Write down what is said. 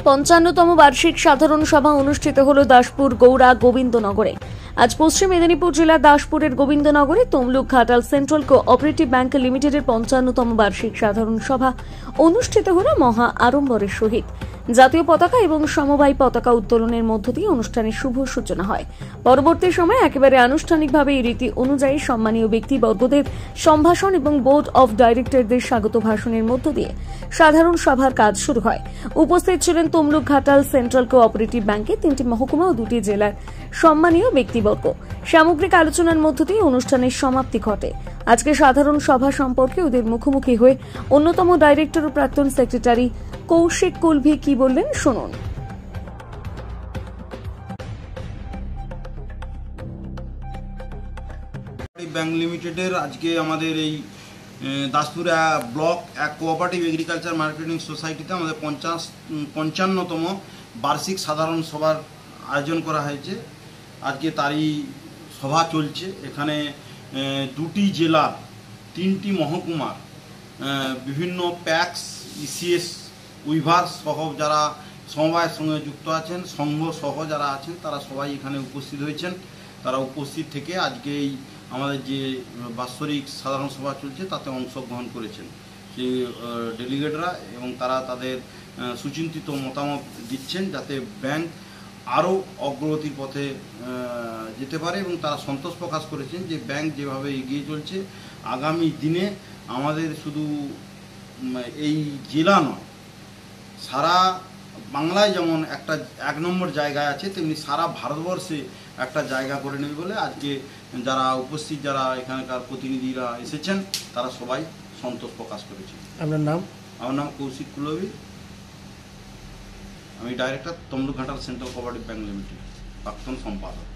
৫৫তম বার্ষিক সাধারণ সভা অনুষ্ঠিত হল দাসপুর গৌড়া গোবিন্দনগরে। আজ পশ্চিম মেদিনীপুর জেলার দাসপুরের গোবিন্দনগরে Tamluk Ghatal central cooperative bank লিমিটেডের ৫৫তম বার্ষিক সাধারণ সভা অনুষ্ঠিত হল মহা আড়ম্বরের সহিত। জাতীয় পতাকা এবং সমবায় পতাকা উত্তোলনের মধ্য দিয়ে অনুষ্ঠানের শুভ সূচনা হয়। পরবর্তী সময়ে একেবারে আনুষ্ঠানিকভাবে এই রীতি অনুযায়ী সম্মানীয় ব্যক্তিবর্গদের সম্ভাষণ এবং বোর্ড অব ডাইরেক্টরদের স্বাগত ভাষণের মধ্য দিয়ে সাধারণ সভার কাজ শুরু হয়। উপস্থিত ছিলেন তমলুক ঘাটাল সেন্ট্রাল কোঅপারেটিভ ব্যাংকের ৩টি মহকুমা ও ২টি জেলার সম্মানীয় ব্যক্তিবর্গ। সামগ্রিক আলোচনার মধ্য দিয়ে অনুষ্ঠানের সমাপ্তি ঘটে। আজকে সাধারণ সভা সম্পর্কে ওদের মুখোমুখি হয়ে অন্যতম ডাইরেক্টর ও প্রাক্তন সেক্রেটারি কৌশিক কুলভি কি বললেন শুনুন। ব্যাংক লিমিটেডের আজকে আমাদের এই দাসপুর ব্লক এক কোঅপারেটিভ এগ্রিকালচার মার্কেটিং সোসাইটিতে আমাদের ৫৫তম বার্ষিক সাধারণ সভার আয়োজন করা হয়েছে। আজকে তারই সভা চলছে। এখানে ২টি জেলার ৩টি মহকুমার বিভিন্ন প্যাক্স, ইসিএস, উইভার সহ যারা সমবায়ের সঙ্গে যুক্ত আছেন, সংঘ সহ যারা আছেন, তারা সবাই এখানে উপস্থিত হয়েছেন। তারা উপস্থিত থেকে আজকে এই আমাদের যে বাৎসরিক সাধারণ সভা চলছে তাতে অংশগ্রহণ করেছেন সেই ডেলিগেটরা, এবং তারা তাদের সুচিন্তিত মতামত দিচ্ছেন যাতে ব্যাংক আরও অগ্রগতির পথে যেতে পারে, এবং তারা সন্তোষ প্রকাশ করেছেন যে ব্যাংক যেভাবে এগিয়ে চলছে আগামী দিনে আমাদের শুধু এই জেলা নয়, সারা বাংলায় যেমন একটা ১ নম্বর জায়গায় আছে, তেমনি সারা ভারতবর্ষে একটা জায়গা করে নেবে বলে আজকে যারা উপস্থিত, যারা এখানকার প্রতিনিধিরা এসেছেন, তারা সবাই সন্তোষ প্রকাশ করেছে। আপনার নাম? আমার নাম কৌশিক কুলভি। আমি director Tamluk Ghatal central cooperative bank limited, প্রাক্তন সম্পাদক।